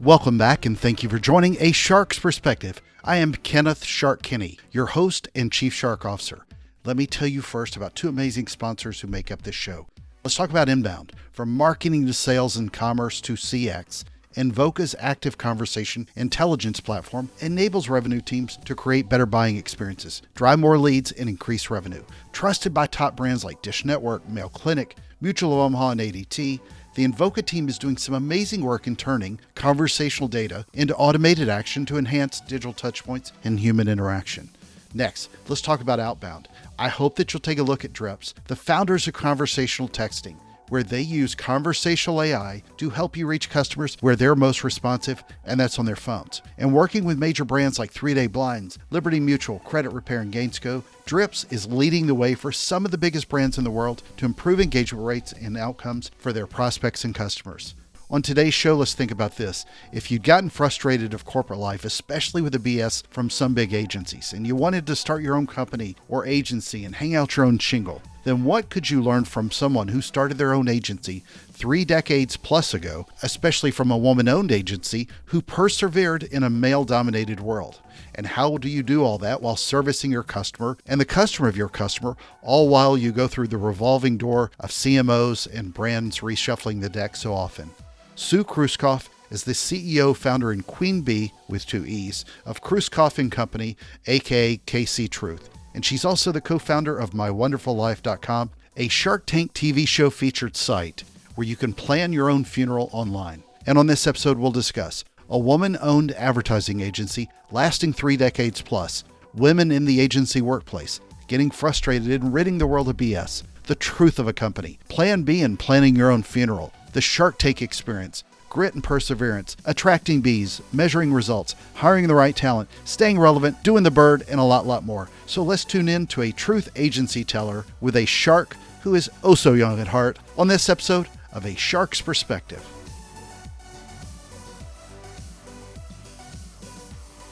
Welcome back and thank you for joining A Shark's Perspective. I am Kenneth Shark Kinney, your host and Chief Shark Officer. Let me tell you first about two amazing sponsors who make up this show. Let's talk about Inbound. From marketing to sales and commerce to CX, Invoca's active conversation intelligence platform enables revenue teams to create better buying experiences, drive more leads, and increase revenue. Trusted by top brands like Dish Network, Mayo Clinic, Mutual of Omaha, and ADT, the Invoca team is doing some amazing work in turning conversational data into automated action to enhance digital touchpoints and human interaction. Next, let's talk about Outbound. I hope that you'll take a look at Dreps, the founders of conversational texting, where they use conversational AI to help you reach customers where they're most responsive, and that's on their phones. And working with major brands like 3-Day Blinds, Liberty Mutual, Credit Repair, and Gainsco, Drips is leading the way for some of the biggest brands in the world to improve engagement rates and outcomes for their prospects and customers. On today's show, let's think about this. If you'd gotten frustrated of corporate life, especially with the BS from some big agencies, and you wanted to start your own company or agency and hang out your own shingle, then what could you learn from someone who started their own agency 3 decades plus ago, especially from a woman-owned agency who persevered in a male-dominated world? And how do you do all that while servicing your customer and the customer of your customer, all while you go through the revolving door of CMOs and brands reshuffling the deck so often? Sue Kruskopf is the CEO, founder, and Queen Bee, with 2 E's, of Kruskopf and Company, a.k.a. KC Truth. And she's also the co-founder of MyWonderfulLife.com, a Shark Tank TV show featured site where you can plan your own funeral online. And on this episode, we'll discuss a woman-owned advertising agency lasting 3 decades plus, women in the agency workplace, getting frustrated and ridding the world of BS, the truth of a company, Plan B and planning your own funeral, the Shark Tank experience, grit and perseverance, attracting bees, measuring results, hiring the right talent, staying relevant, doing the bird, and a lot more. So let's tune in to a truth agency teller with a shark who is oh so young at heart on this episode of A Shark's Perspective.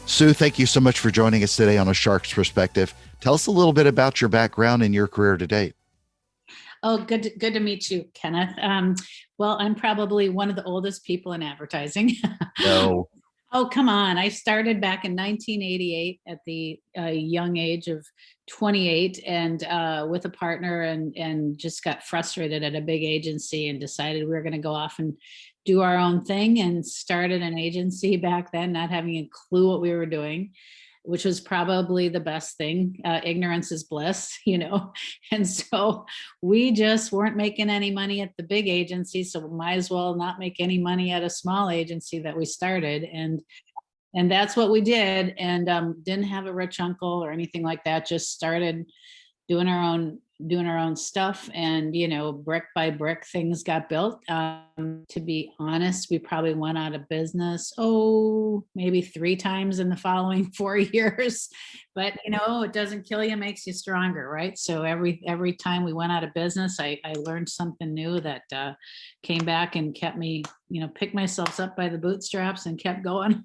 Sue, thank you so much for joining us today on A Shark's Perspective. Tell us a little bit about your background and your career to date. Oh, good to meet you, Kenneth. Well, I'm probably one of the oldest people in advertising. No. Oh, come on. I started back in 1988 at the young age of 28 and with a partner and just got frustrated at a big agency and decided we were going to go off and do our own thing and started an agency back then, not having a clue what we were doing, which was probably the best thing. Ignorance is bliss, you know? And so we just weren't making any money at the big agency. So we might as well not make any money at a small agency that we started. And that's what we did. And didn't have a rich uncle or anything like that. Just started doing our own stuff, and brick by brick things got built. To be honest, we probably went out of business maybe 3 times in the following 4 years, but it doesn't kill you, makes you stronger, right? So every time we went out of business, I learned something new that came back and kept me, picked myself up by the bootstraps and kept going.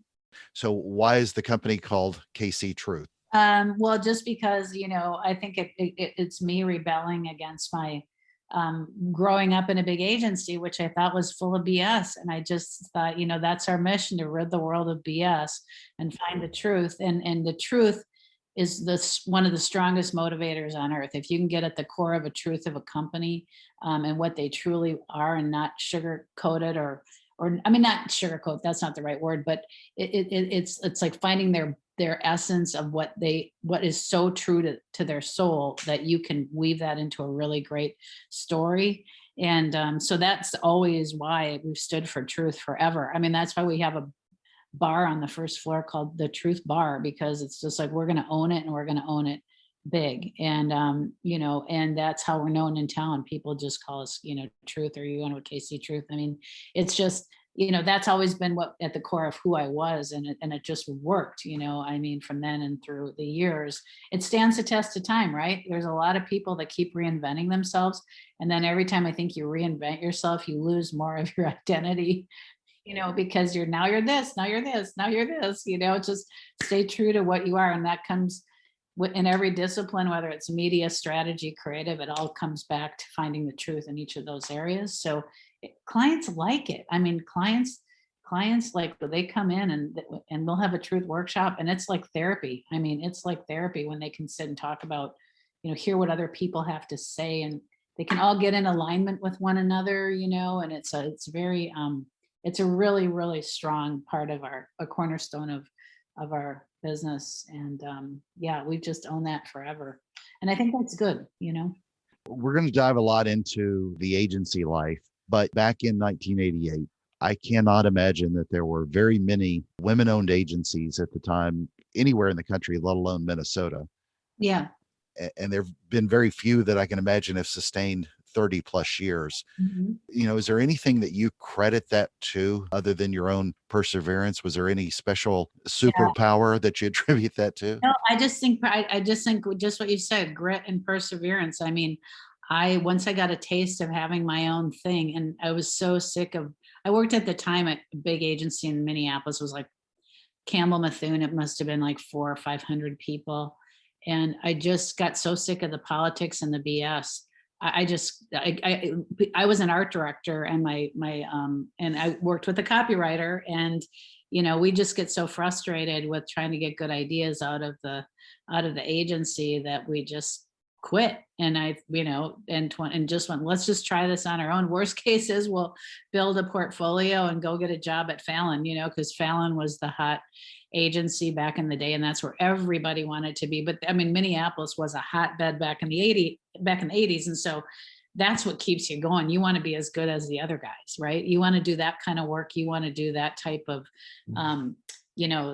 So why is the company called KC Truth? Well, just because, I think it's me rebelling against my growing up in a big agency, which I thought was full of BS. And I just thought, that's our mission, to rid the world of BS and find the truth. And the truth is one of the strongest motivators on earth. If you can get at the core of a truth of a company and what they truly are, and not sugar coated or I mean, not sugarcoat, that's not the right word, but it's like finding their essence of what is so true to their soul, that you can weave that into a really great story. And so that's always why we've stood for truth forever. I mean, that's why we have a bar on the first floor called the Truth Bar, because it's just like, we're going to own it, and we're going to own it big. And and that's how we're known in town. People just call us, Truth, or you know, KC Truth. I mean, it's just, that's always been what at the core of who I was, and it just worked. I mean, from then and through the years, it stands the test of time, right? There's a lot of people that keep reinventing themselves, and then every time I think you reinvent yourself, you lose more of your identity, because you're this, now you're this, now you're this. Just stay true to what you are, and that comes in every discipline, whether it's media, strategy, creative. It all comes back to finding the truth in each of those areas. So clients like it. I mean, clients clients, like they come in and we'll have a truth workshop, and it's like therapy. I mean, it's like therapy when they can sit and talk about, hear what other people have to say, and they can all get in alignment with one another, and it's a really, really strong part of a cornerstone of our business. And yeah, we've just owned that forever. And I think that's good. We're going to dive a lot into the agency life, but back in 1988, I cannot imagine that there were very many women owned agencies at the time anywhere in the country, let alone Minnesota. Yeah. And there have been very few that I can imagine have sustained 30 plus years. Mhm. Is there anything that you credit that to other than your own perseverance? Was there any special Yeah. superpower that you attribute that to? No, I just think just what you said, grit and perseverance. I mean, I once I got a taste of having my own thing, and I was so sick of. I worked at the time at a big agency in Minneapolis. It was like Campbell Methune. It must have been like 400 or 500 people, and I just got so sick of the politics and the BS. I just I was an art director, and and I worked with a copywriter, and we just get so frustrated with trying to get good ideas out of the agency that we just quit. And and just went, let's just try this on our own. Worst case is we'll build a portfolio and go get a job at Fallon, because Fallon was the hot agency back in the day, and that's where everybody wanted to be. But I mean, Minneapolis was a hotbed back in the 80s, and so that's what keeps you going. You want to be as good as the other guys, right? You want to do that kind of work. You want to do that type of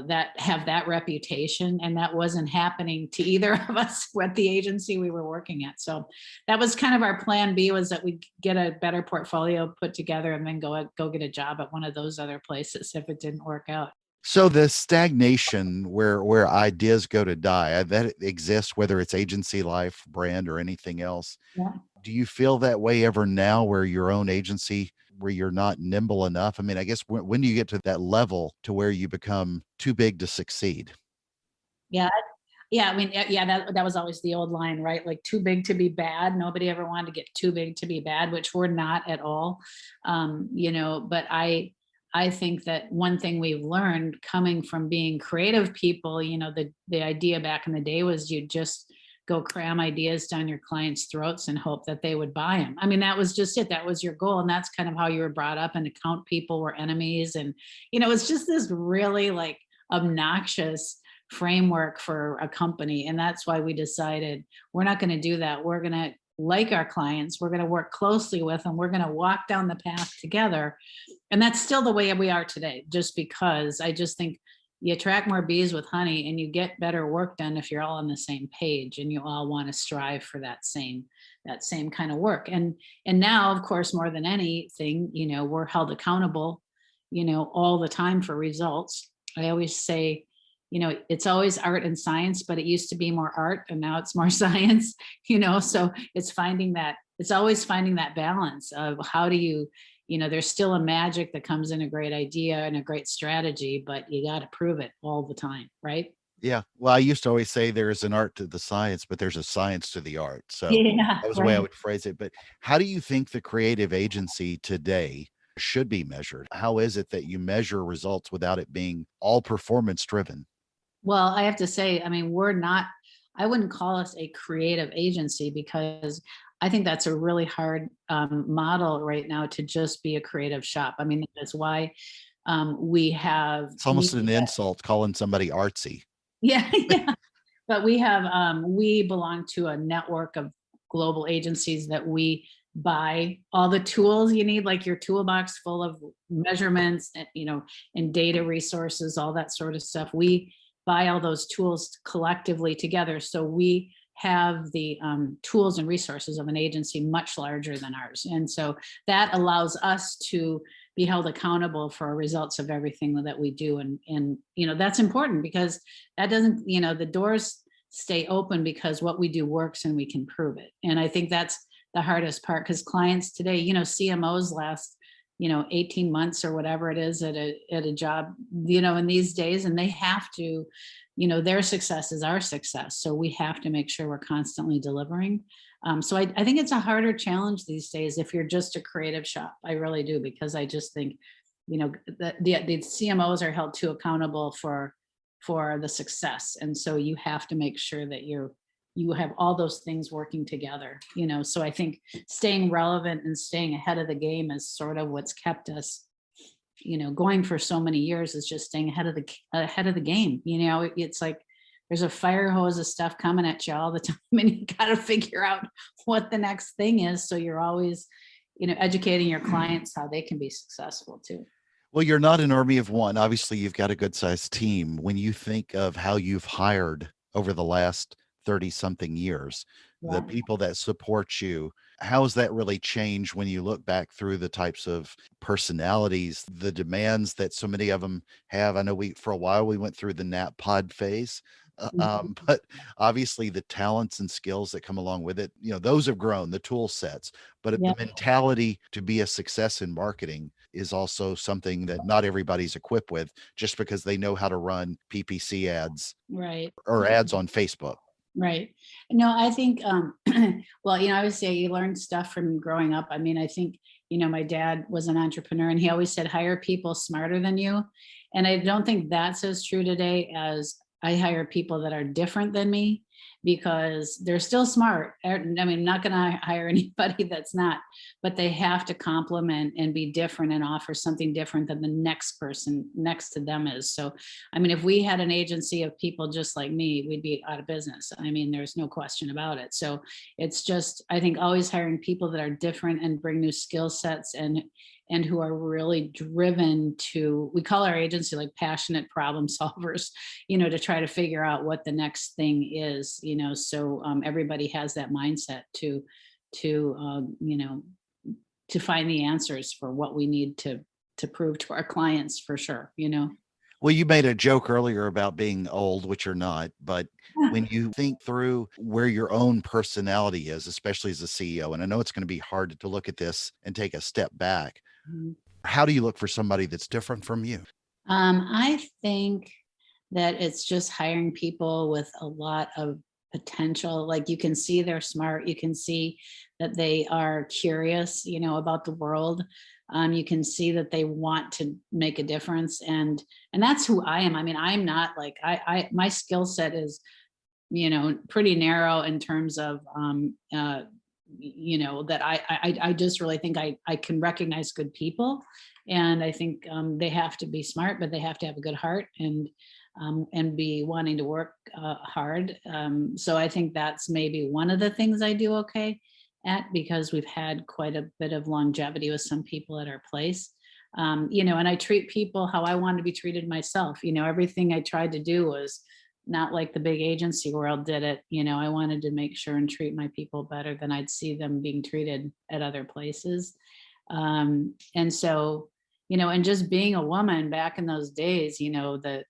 that have that reputation, and that wasn't happening to either of us at the agency we were working at. So that was kind of our plan B, was that we'd get a better portfolio put together and then go get a job at one of those other places if it didn't work out. So the stagnation where ideas go to die, that exists whether it's agency life, brand, or anything else. Yeah. Do you feel that way ever now where your own agency, where you're not nimble enough? I mean, I guess when do you get to that level to where you become too big to succeed? Yeah. Yeah, I mean, yeah, that was always the old line, right? Like too big to be bad. Nobody ever wanted to get too big to be bad, which we're not at all. But I think that one thing we've learned coming from being creative people, the idea back in the day was you just go cram ideas down your clients' throats and hope that they would buy them. I mean, that was just it. That was your goal. And that's kind of how you were brought up, and account people were enemies. And, it's just this really like obnoxious framework for a company. And that's why we decided we're not going to do that. We're going to like our clients. We're going to work closely with them. We're going to walk down the path together. And that's still the way we are today, just because I just think you attract more bees with honey, and you get better work done if you're all on the same page and you all want to strive for that same kind of work. And now, of course, more than anything, we're held accountable, all the time for results. I always say, it's always art and science, but it used to be more art and now it's more science, so it's always finding that balance of how do you, there's still a magic that comes in a great idea and a great strategy, but you got to prove it all the time, right? Yeah. Well, I used to always say there's an art to the science, but there's a science to the art. So Yeah, that was the way I right. would phrase it. But how do you think the creative agency today should be measured? How is it that you measure results without it being all performance driven? Well, I have to say, I mean, I wouldn't call us a creative agency, because I think that's a really hard model right now, to just be a creative shop. I mean, that's why we have It's almost an insult calling somebody artsy. yeah, yeah. But we belong to a network of global agencies that we buy all the tools you need, like your toolbox full of measurements and data resources, all that sort of stuff. We buy all those tools collectively together. So we have the tools and resources of an agency much larger than ours. And so that allows us to be held accountable for results of everything that we do. And that's important, because that doesn't, the doors stay open because what we do works and we can prove it. And I think that's the hardest part, because clients today, CMOs last 18 months or whatever it is at a job, in these days, and they have to, their success is our success. So we have to make sure we're constantly delivering. So I think it's a harder challenge these days if you're just a creative shop. I really do, because I just think the CMOs are held too accountable for the success. And so you have to make sure that you have all those things working together, so I think staying relevant and staying ahead of the game is sort of what's kept us, going for so many years, is just staying ahead of the game. It's like there's a fire hose of stuff coming at you all the time, and you got to figure out what the next thing is. So you're always, educating your clients how they can be successful too. Well, you're not an army of one. Obviously, you've got a good sized team. When you think of how you've hired over the last 30 something years, the Yeah. people that support you, how has that really changed when you look back through the types of personalities, the demands that so many of them have? I know for a while, we went through the nap pod phase. Mhm. But obviously the talents and skills that come along with it, those have grown, the tool sets, but Yeah. the mentality to be a success in marketing is also something that not everybody's equipped with just because they know how to run PPC ads Right. or ads on Facebook. Right. No, I think, well, I would say you learn stuff from growing up. I mean, I think, my dad was an entrepreneur and he always said, hire people smarter than you. And I don't think that's as true today as I hire people that are different than me because they're still smart. I mean, not going to hire anybody that's not, but they have to complement and be different and offer something different than the next person next to them is. So I mean, if we had an agency of people just like me, we'd be out of business. I mean, there's no question about it. So it's just, I think, always hiring people that are different and bring new skill sets and who are really driven to, we call our agency like passionate problem solvers, to try to figure out what the next thing is, so everybody has that mindset to to find the answers for what we need to prove to our clients for sure. Well, you made a joke earlier about being old, which you're not, but when you think through where your own personality is, especially as a CEO, and I know it's going to be hard to look at this and take a step back, Mhm. how do you look for somebody that's different from you? I think that it's just hiring people with a lot of potential. Like you can see they're smart. You can see that they are curious, about the world. You can see that they want to make a difference, and that's who I am. I mean, I'm not like my skill set is pretty narrow in terms of that I just really think I can recognize good people, and I think they have to be smart, but they have to have a good heart and be wanting to work hard. So I think that's maybe one of the things I do okay at, because we've had quite a bit of longevity with some people at our place. And I treat people how I want to be treated myself. Everything I tried to do was not like the big agency world did it. I wanted to make sure and treat my people better than I'd see them being treated at other places. And so, and just being a woman back in those days, that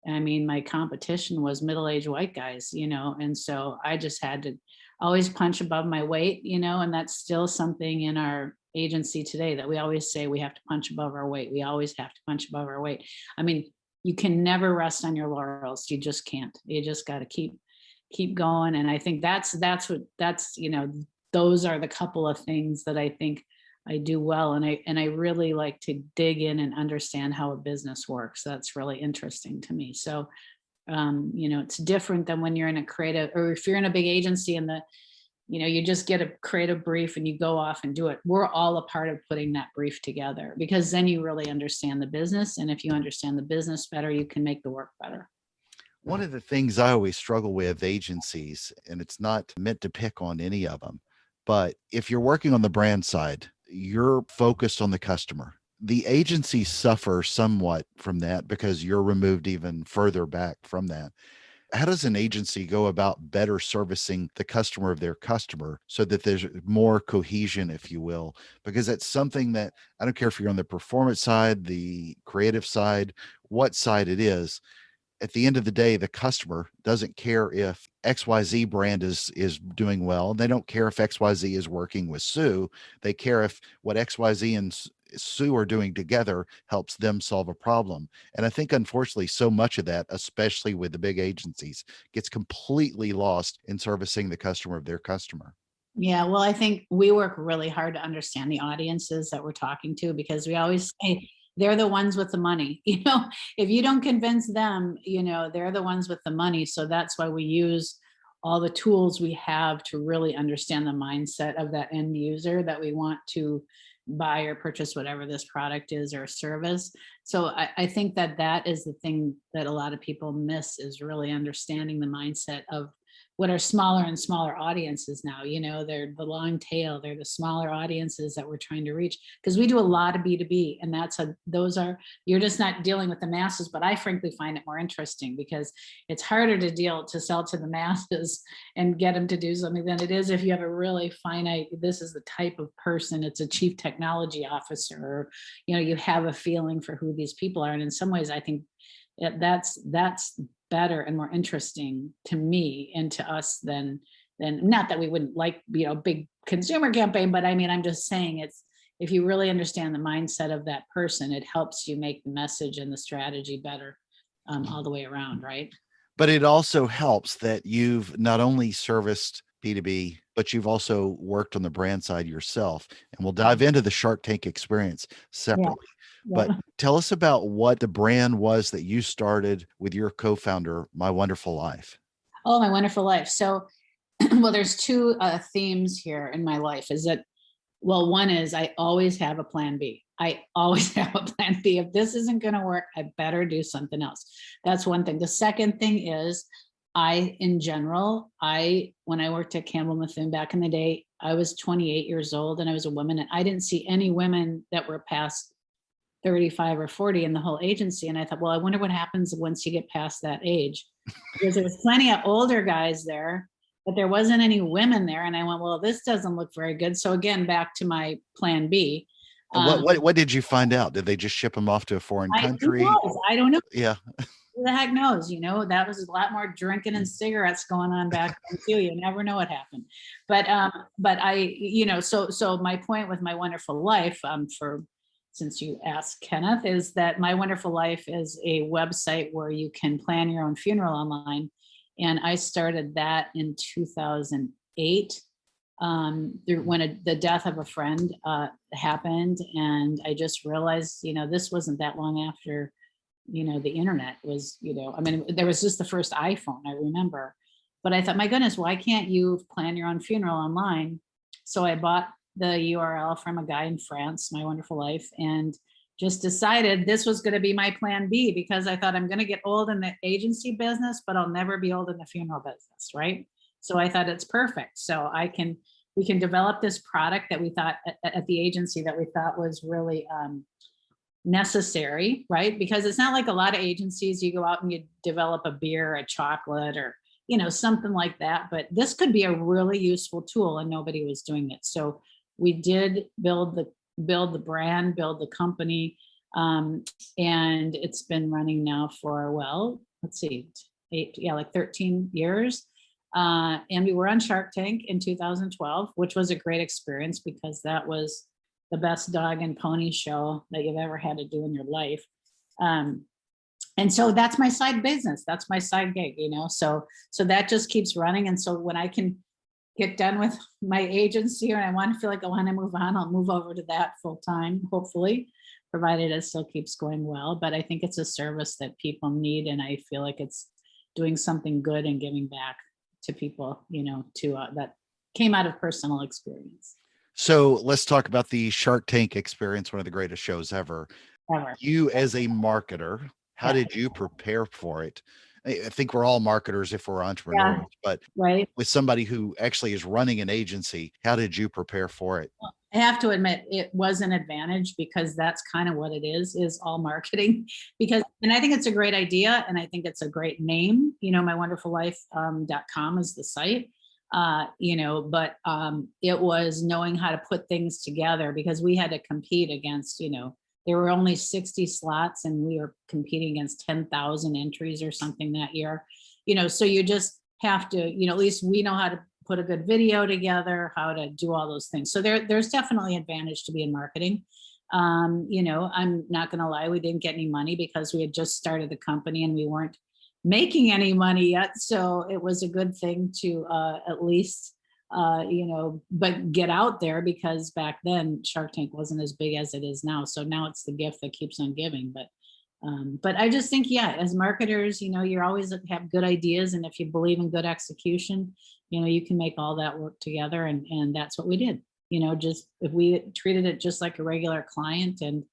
I mean, my competition was middle-aged white guys, and so I just had to always punch above my weight, and that's still something in our agency today that we always say we have to punch above our weight. We always have to punch above our weight. I mean, you can never rest on your laurels. You just can't. You just got to keep going. And I think that's those are the couple of things that I think I do well. And I really like to dig in and understand how a business works. That's really interesting to me. So it's different than when you're in a creative, or if you're in a big agency and you just get a creative brief and you go off and do it. We're all a part of putting that brief together, because then you really understand the business. And if you understand the business better, you can make the work better. One of the things I always struggle with agencies, and it's not meant to pick on any of them, but if you're working on the brand side, you're focused on the customer. The agencies suffer somewhat from that because you're removed even further back from that. How does an agency go about better servicing the customer of their customer so that there's more cohesion, if you will? Because that's something that I don't care if you're on the performance side, the creative side, what side it is. At the end of the day, the customer doesn't care if XYZ brand is doing well. They don't care if XYZ is working with Sue. They care if what XYZ and Sue are doing together helps them solve a problem. And I think, unfortunately, so much of that, especially with the big agencies, gets completely lost in servicing the customer of their customer. Yeah, well, I think we work really hard to understand the audiences that we're talking to, because we always say they're the ones with the money. If you don't convince them, they're the ones with the money. So that's why we use all the tools we have to really understand the mindset of that end user that we want to buy or purchase whatever this product is or service. So I think that that is the thing that a lot of people miss, is really understanding the mindset of what are smaller and smaller audiences now. They're the long tail, they're the smaller audiences that we're trying to reach, because we do a lot of B2B, and you're just not dealing with the masses. But I frankly find it more interesting, because it's harder to sell to the masses and get them to do something than it is if you have a really finite, this is the type of person, it's a chief technology officer, or you have a feeling for who these people are. And in some ways I think that's better and more interesting to me and to us than not that we wouldn't like, big consumer campaign, but I mean, I'm just saying, it's, if you really understand the mindset of that person, it helps you make the message and the strategy better, all the way around, right? But it also helps that you've not only serviced B2B, but you've also worked on the brand side yourself. And we'll dive into the Shark Tank experience Yeah. separately. Yeah. But tell us about what the brand was that you started with your co-founder, My Wonderful Life. Oh, My Wonderful Life. So, well, there's two themes here in my life. Is that, well, one is I always have a plan B. I always have a plan B. If this isn't going to work, I better do something else. That's one thing. The second thing is, in general, when I worked at Campbell Methuen back in the day, I was 28 years old and I was a woman, and I didn't see any women that were past 35 or 40 in the whole agency. And I thought, well, I wonder what happens once you get past that age, because there was plenty of older guys there, but there wasn't any women there. And I went, well, this doesn't look very good. So again, back to my plan B. What did you find out? Did they just ship them off to a foreign country? I don't know. Yeah. Who the heck knows? That was a lot more drinking and cigarettes going on back then too. You never know what happened. But so my point with My Wonderful Life, since you asked, Kenneth, is that My Wonderful Life is a website where you can plan your own funeral online. And I started that in 2008, when the death of a friend happened. And I just realized, this wasn't that long after, the internet was, I mean, there was just the first iPhone, I remember. But I thought, my goodness, why can't you plan your own funeral online? So I bought the URL from a guy in France, My Wonderful Life, and just decided this was going to be my plan B, because I thought, I'm going to get old in the agency business, but I'll never be old in the funeral business, right? So I thought it's perfect. So we can develop this product that we thought at the agency that we thought was really necessary, right? Because it's not like a lot of agencies, you go out and you develop a beer, a chocolate, or something like that. But this could be a really useful tool, and nobody was doing it. So we did build the brand, build the company, and it's been running now for, well, let's see, 13 years. And we were on Shark Tank in 2012, which was a great experience, because that was the best dog and pony show that you've ever had to do in your life. And so that's my side business. That's my side gig, so that just keeps running. And so when I can get done with my agency and I want to feel like I want to move on, I'll move over to that full time, hopefully, provided it still keeps going well. But I think it's a service that people need. And I feel like it's doing something good and giving back to people, that came out of personal experience. So let's talk about the Shark Tank experience, one of the greatest shows ever. You as a marketer, how did you prepare for it? I think we're all marketers if we're entrepreneurs, but right. With somebody who actually is running an agency, how did you prepare for it? Well, I have to admit, it was an advantage, because that's kind of what it is all marketing. And I think it's a great idea, and I think it's a great name. mywonderfullife.com is the site. But it was knowing how to put things together, because we had to compete against, there were only 60 slots and we were competing against 10,000 entries or something that year, so you just have to, at least we know how to put a good video together, how to do all those things. So there's definitely advantage to be in marketing. I'm not going to lie, we didn't get any money because we had just started the company and we weren't making any money yet. So it was a good thing to at least but get out there, because back then Shark Tank wasn't as big as it is now. So now it's the gift that keeps on giving. But I just think, yeah, as marketers, you're always have good ideas. And if you believe in good execution, you can make all that work together. And that's what we did. Just if we treated it just like a regular client and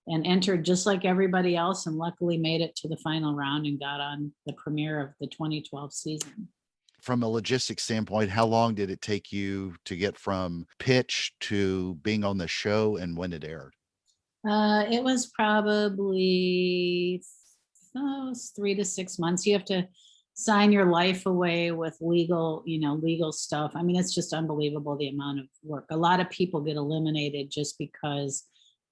entered just like everybody else, and luckily made it to the final round and got on the premiere of the 2012 season. From a logistics standpoint, how long did it take you to get from pitch to being on the show and when it aired? It was probably 3 to 6 months. You have to sign your life away with legal stuff. I mean, it's just unbelievable the amount of work. A lot of people get eliminated just because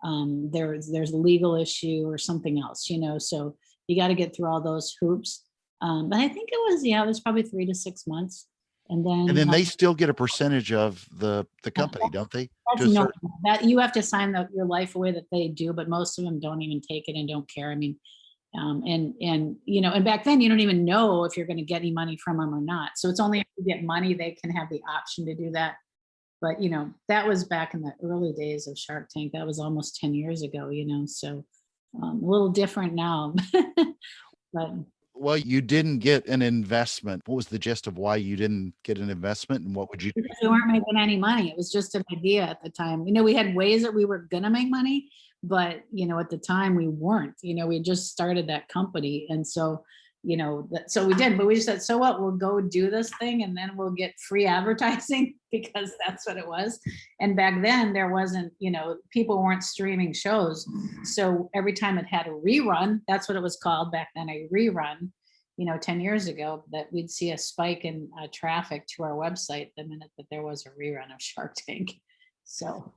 there's a legal issue or something else, so you got to get through all those hoops. But I think it was probably 3 to 6 months. And And then then they still get a percentage of the company, don't they? To that's a no, certain, that you have to sign your life away, that they do, but most of them don't even take it and don't care. I mean, and back then you don't even know if you're going to get any money from them or not. So it's only if you get money, they can have the option to do that. But that was back in the early days of Shark Tank. That was almost 10 years ago, so a little different now. But well, you didn't get an investment. What was the gist of why you didn't get an investment, and what would you do? because we weren't making any money. It was just an idea at the time. We had ways that we were gonna make money, but at the time we weren't. We just started that company, and so so we did. But we just said, so what? We'll go do this thing, and then we'll get free advertising because that's what it was. And back then there wasn't, people weren't streaming shows, so every time it had a rerun, that's what it was called back then, a rerun. 10 years ago, that we'd see a spike in traffic to our website the minute that there was a rerun of Shark Tank. So,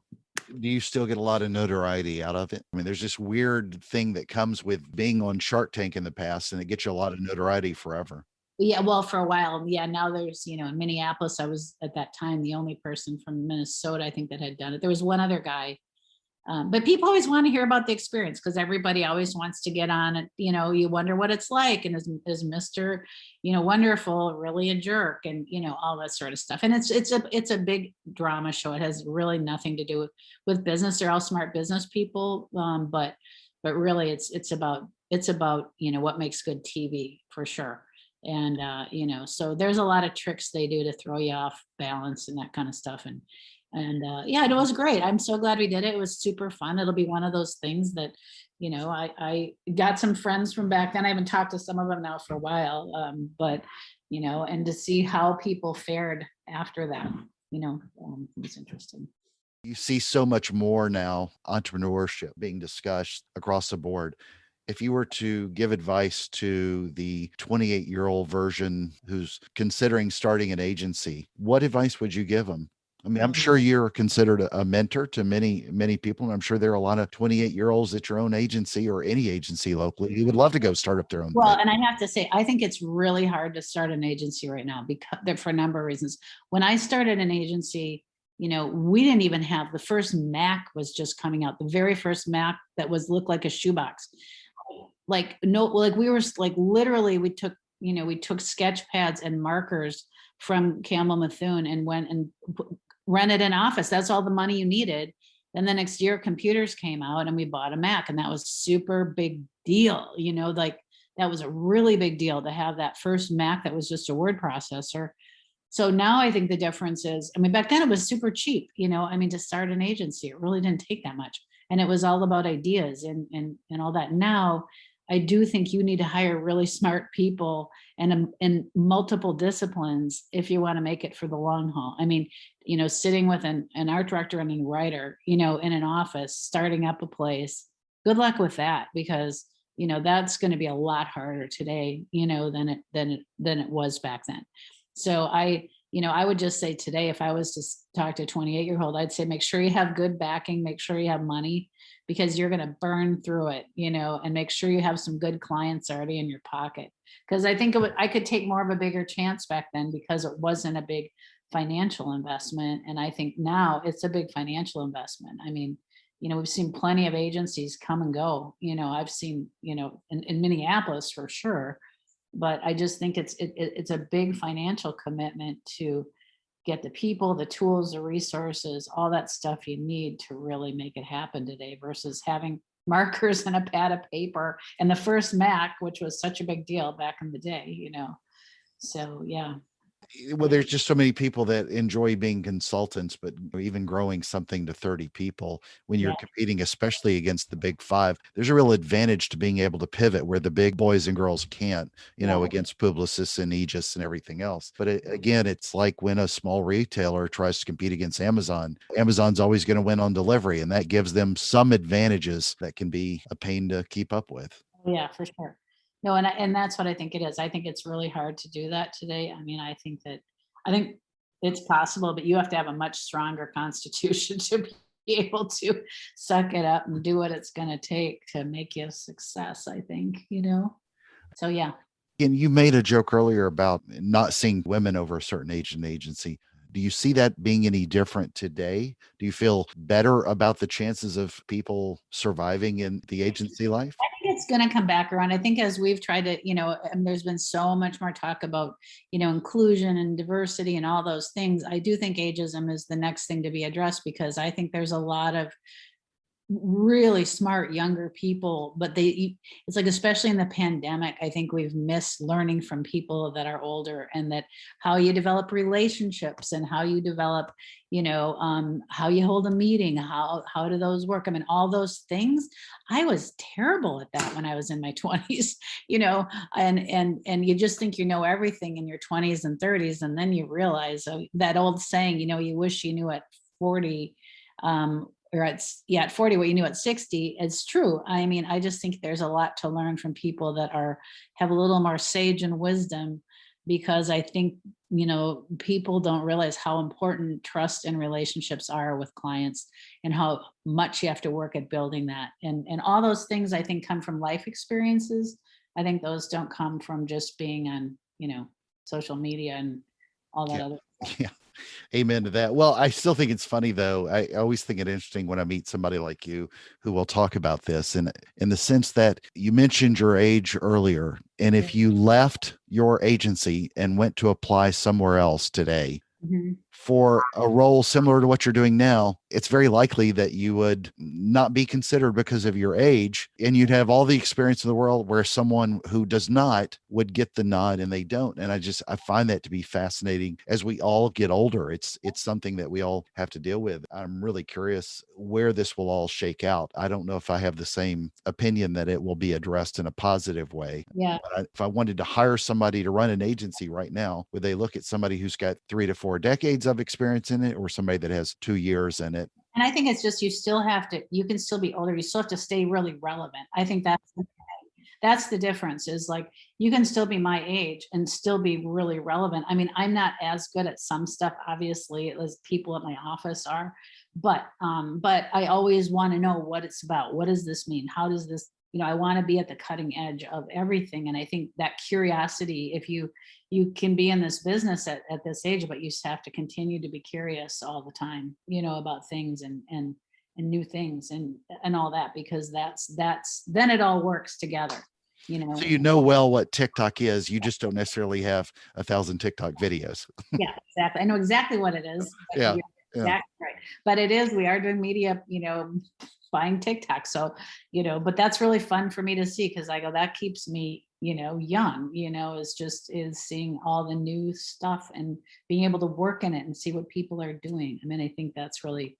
Do you still get a lot of notoriety out of it? I mean, there's this weird thing that comes with being on Shark Tank in the past, and it gets you a lot of notoriety forever. yeah, well, for a while, yeah. Now there's, in Minneapolis, I was at that time the only person from Minnesota, I think, that had done it. There was one other guy. But people always want to hear about the experience, because everybody always wants to get on it. You wonder what it's like. And is Mr. Wonderful really a jerk, and all that sort of stuff. And it's a big drama show. It has really nothing to do with business. They're all smart business people. But really it's about what makes good TV, for sure. And so there's a lot of tricks they do to throw you off balance and that kind of stuff. And yeah, it was great. I'm so glad we did it. It was super fun. It'll be one of those things that, I got some friends from back then. I haven't talked to some of them now for a while. But, and to see how people fared after that, it was interesting. You see so much more now, entrepreneurship being discussed across the board. If you were to give advice to the 28-year-old version who's considering starting an agency, what advice would you give them? I mean, I'm sure you're considered a mentor to many, many people. And I'm sure there are a lot of 28-year-olds at your own agency or any agency locally who would love to go start up their own Well, thing. and I have to say, I think it's really hard to start an agency right now, because for a number of reasons. When I started an agency, we didn't even have, the first Mac was just coming out. The very first Mac that looked like a shoebox. We were like, literally, we took sketch pads and markers from Campbell Methune and went and rented an office. That's all the money you needed. Then the next year computers came out and we bought a Mac, and that was super big deal. That was a really big deal to have that first Mac that was just a word processor. So now I think the difference is, I mean, back then it was super cheap, to start an agency, it really didn't take that much. And it was all about ideas and all that. Now I do think you need to hire really smart people and in multiple disciplines if you want to make it for the long haul. I mean, sitting with an art director and a writer, in an office, starting up a place, good luck with that, because that's going to be a lot harder today, than it was back then. So I would just say today, if I was to talk to a 28-year-old, I'd say make sure you have good backing, make sure you have money, because you're going to burn through it, and make sure you have some good clients already in your pocket. Because I think I could take more of a bigger chance back then, because it wasn't a big financial investment. And I think now it's a big financial investment. I mean, we've seen plenty of agencies come and go. I've seen, in Minneapolis for sure. But I just think it's a big financial commitment to get the people, the tools, the resources, all that stuff you need to really make it happen today versus having markers and a pad of paper and the first Mac, which was such a big deal back in the day. So yeah. Well, there's just so many people that enjoy being consultants, but even growing something to 30 people when you're Yeah. competing, especially against the big five, there's a real advantage to being able to pivot where the big boys and girls can't, Yeah. against Publicis and Aegis and everything else. But again, it's like when a small retailer tries to compete against Amazon, Amazon's always going to win on delivery, and that gives them some advantages that can be a pain to keep up with. Yeah, for sure. No, and that's what I think it is. I think it's really hard to do that today. I mean, I think it's possible, but you have to have a much stronger constitution to be able to suck it up and do what it's going to take to make you a success, I think. So yeah. And you made a joke earlier about not seeing women over a certain age in the agency. Do you see that being any different today? Do you feel better about the chances of people surviving in the agency life? I think it's going to come back around. I think as we've tried to, and there's been so much more talk about, inclusion and diversity and all those things. I do think ageism is the next thing to be addressed because I think there's a lot of really smart younger people, but it's like, especially in the pandemic, I think we've missed learning from people that are older, and that how you develop relationships and how you develop, how you hold a meeting, how do those work? I mean, all those things. I was terrible at that when I was in my 20s, and you just think you know everything in your 20s and 30s, and then you realize that old saying, you wish you knew at 40. Or at 40 what you knew at 60. It's true. I mean, I just think there's a lot to learn from people that have a little more sage and wisdom, because I think people don't realize how important trust and relationships are with clients, and how much you have to work at building that, and all those things I think come from life experiences. I think those don't come from just being on social media and all that Yeah. other stuff. Yeah. Amen to that. Well, I still think it's funny though. I always think it interesting when I meet somebody like you who will talk about this, and in the sense that you mentioned your age earlier. And if you left your agency and went to apply somewhere else today Mhm. for a role similar to what you're doing now, it's very likely that you would not be considered because of your age, and you'd have all the experience in the world, where someone who does not would get the nod and they don't. And I find that to be fascinating. As we all get older, it's something that we all have to deal with. I'm really curious where this will all shake out. I don't know if I have the same opinion that it will be addressed in a positive way. Yeah. If I wanted to hire somebody to run an agency right now, would they look at somebody who's got 3 to 4 decades of experience in it, or somebody that has 2 years in it? And I think it's just, you can still be older. You still have to stay really relevant. I think that's the difference, is like, you can still be my age and still be really relevant. I mean, I'm not as good at some stuff, obviously, as people at my office are, but I always want to know what it's about. What does this mean? How does this, I want to be at the cutting edge of everything. And I think that curiosity, if you can be in this business at this age, but you just have to continue to be curious all the time, about things and new things and all that, because that's then it all works together. So you know well what TikTok is. You just don't necessarily have 1,000 TikTok videos. Yeah, exactly. I know exactly what it is. But Yeah. you're Yeah. exactly right. But we are doing media, buying TikTok. So, but that's really fun for me to see, because I go, that keeps me, young, is seeing all the new stuff and being able to work in it and see what people are doing. I mean, I think that's really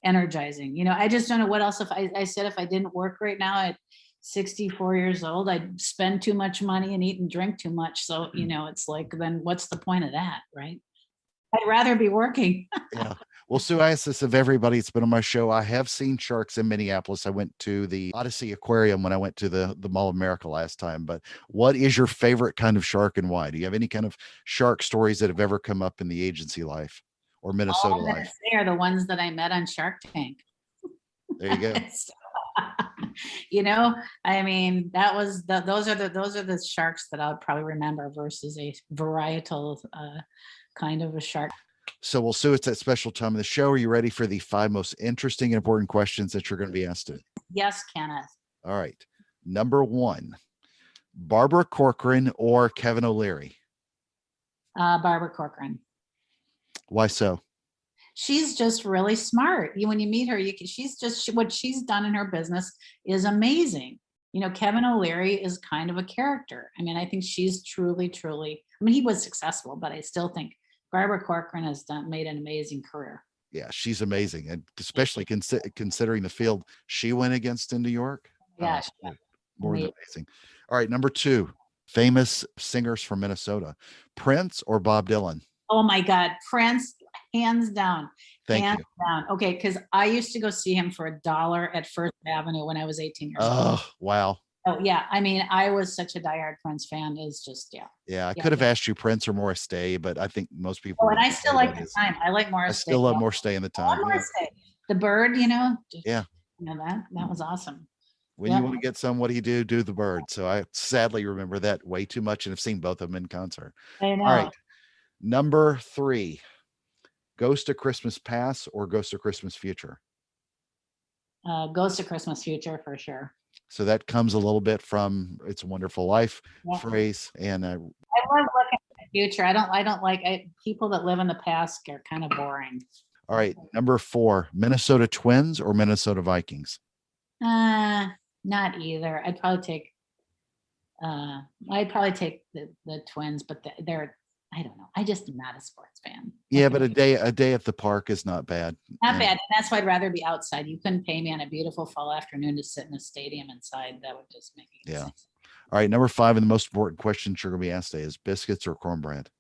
energizing. I just don't know what else. If I said, if I didn't work right now at 64 years old, I'd spend too much money and eat and drink too much. So, it's like, then what's the point of that? Right. I'd rather be working. Yeah. Well, Sue, I asked this of everybody that's been on my show. I have seen sharks in Minneapolis. I went to the Odyssey Aquarium when I went to the Mall of America last time. But what is your favorite kind of shark, and why? Do you have any kind of shark stories that have ever come up in the agency life or All Minnesota I'm gonna life? say are the ones that I met on Shark Tank. There you go. So, I mean, those are the sharks that I'll probably remember versus a varietal kind of a shark. So, well, Sue, it's that special time of the show. Are you ready for the 5 most interesting and important questions that you're going to be asked? Yes, Kenneth. All right. Number one, Barbara Corcoran or Kevin O'Leary? Barbara Corcoran. Why so? She's just really smart. When you meet her, she's just what she's done in her business is amazing. Kevin O'Leary is kind of a character. I mean, I think she's truly, truly. I mean, he was successful, but I still think Barbara Corcoran has made an amazing career. Yeah, she's amazing, and especially considering the field she went against in New York. Yeah, More than amazing. All right, number two, famous singers from Minnesota, Prince or Bob Dylan? Oh my God, Prince, hands down, Thank hands you. down. Okay, because I used to go see him for $1 at First Avenue when I was 18 years old. Oh, wow. Oh yeah, I mean, I was such a diehard Prince fan. Is just Yeah, I yeah. could have asked you Prince or Morris Day, but I think most people Oh, and would I say still like that the is. time. I like I Morris Day. still love Morris Day in the I love time. Yeah. Morris Day. The Bird, just, Yeah. that was awesome. When you want to get some, what do you do? Do the Bird. So I sadly remember that way too much and have seen both of them in concert. I know. All right. Number three, Ghost of Christmas Past or Ghost of Christmas Future? Ghost of Christmas Future for sure. So that comes a little bit from It's a Wonderful Life phrase. And I love looking at the future. I don't like people that live in the past are kind of boring. All right. Number four, Minnesota Twins or Minnesota Vikings? Not either. I'd probably take the Twins, but they're I don't know. I just am not a sports fan. Yeah, but a day at the park is not bad. Not bad. And that's why I'd rather be outside. You couldn't pay me on a beautiful fall afternoon to sit in a stadium inside. That would just make me sense. All right. Number five, and the most important question you're going to be asked today is biscuits or cornbread?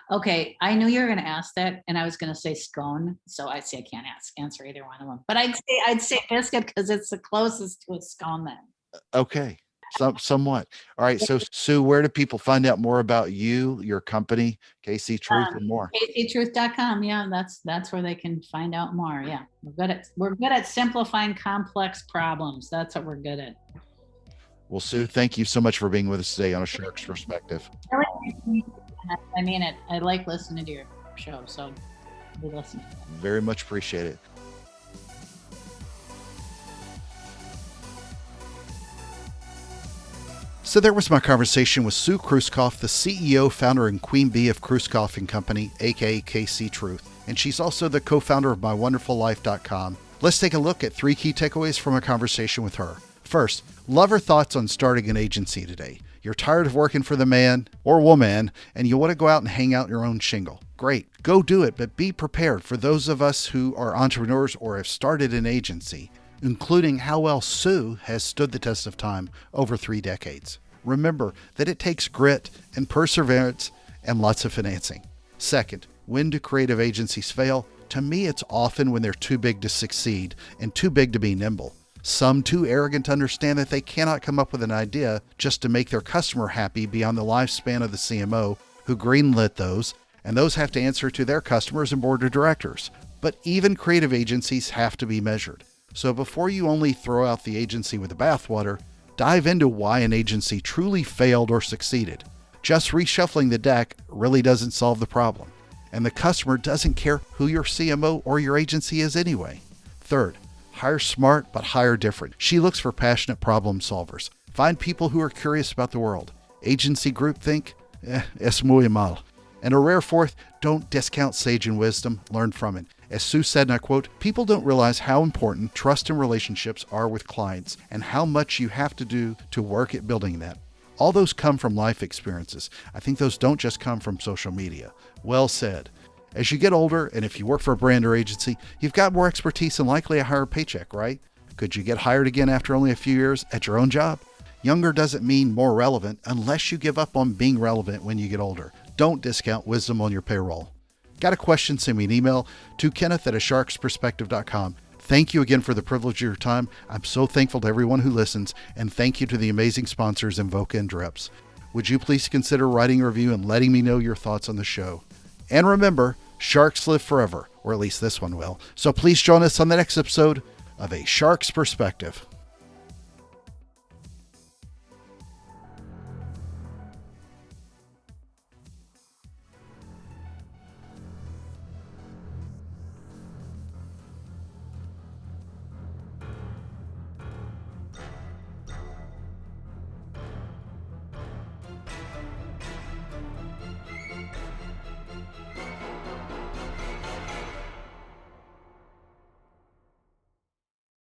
Okay. I knew you were going to ask that, and I was going to say scone. So I say I can't answer either one of them. But I'd say biscuit because it's the closest to a scone then. Okay. Somewhat. All right. So Sue, where do people find out more about you, your company, KC Truth, and more? KCTruth.com. Yeah, that's where they can find out more. Yeah. We're good at simplifying complex problems. That's what we're good at. Well, Sue, thank you so much for being with us today on A Shark's Perspective. I mean it. I like listening to your show, so we listen. Very much appreciate it. So there was my conversation with Sue Kruskopf, the CEO, founder, and queen bee of Kruskopf and Company, a.k.a. KC Truth. And she's also the co-founder of MyWonderfulLife.com. Let's take a look at 3 key takeaways from a conversation with her. First, love her thoughts on starting an agency today. You're tired of working for the man or woman, and you want to go out and hang out your own shingle. Great. Go do it, but be prepared. For those of us who are entrepreneurs or have started an agency, including how well Sue has stood the test of time over 3 decades. Remember that it takes grit and perseverance and lots of financing. Second, when do creative agencies fail? To me, it's often when they're too big to succeed and too big to be nimble. Some too arrogant to understand that they cannot come up with an idea just to make their customer happy beyond the lifespan of the CMO who greenlit those, and those have to answer to their customers and board of directors. But even creative agencies have to be measured. So before you only throw out the agency with the bathwater, dive into why an agency truly failed or succeeded. Just reshuffling the deck really doesn't solve the problem. And the customer doesn't care who your CMO or your agency is anyway. Third, hire smart but hire different. She looks for passionate problem solvers. Find people who are curious about the world. Agency groupthink? Es muy mal. And a rare fourth, don't discount sage and wisdom. Learn from it. As Sue said, and I quote, people don't realize how important trust and relationships are with clients and how much you have to do to work at building that. All those come from life experiences. I think those don't just come from social media. Well said. As you get older, and if you work for a brand or agency, you've got more expertise and likely a higher paycheck, right? Could you get hired again after only a few years at your own job? Younger doesn't mean more relevant unless you give up on being relevant when you get older. Don't discount wisdom on your payroll. Got a question? Send me an email to kenneth@asharksperspective.com. Thank you again for the privilege of your time. I'm so thankful to everyone who listens, and thank you to the amazing sponsors Invoca and Drips. Would you please consider writing a review and letting me know your thoughts on the show? And remember, sharks live forever, or at least this one will. So please join us on the next episode of A Shark's Perspective.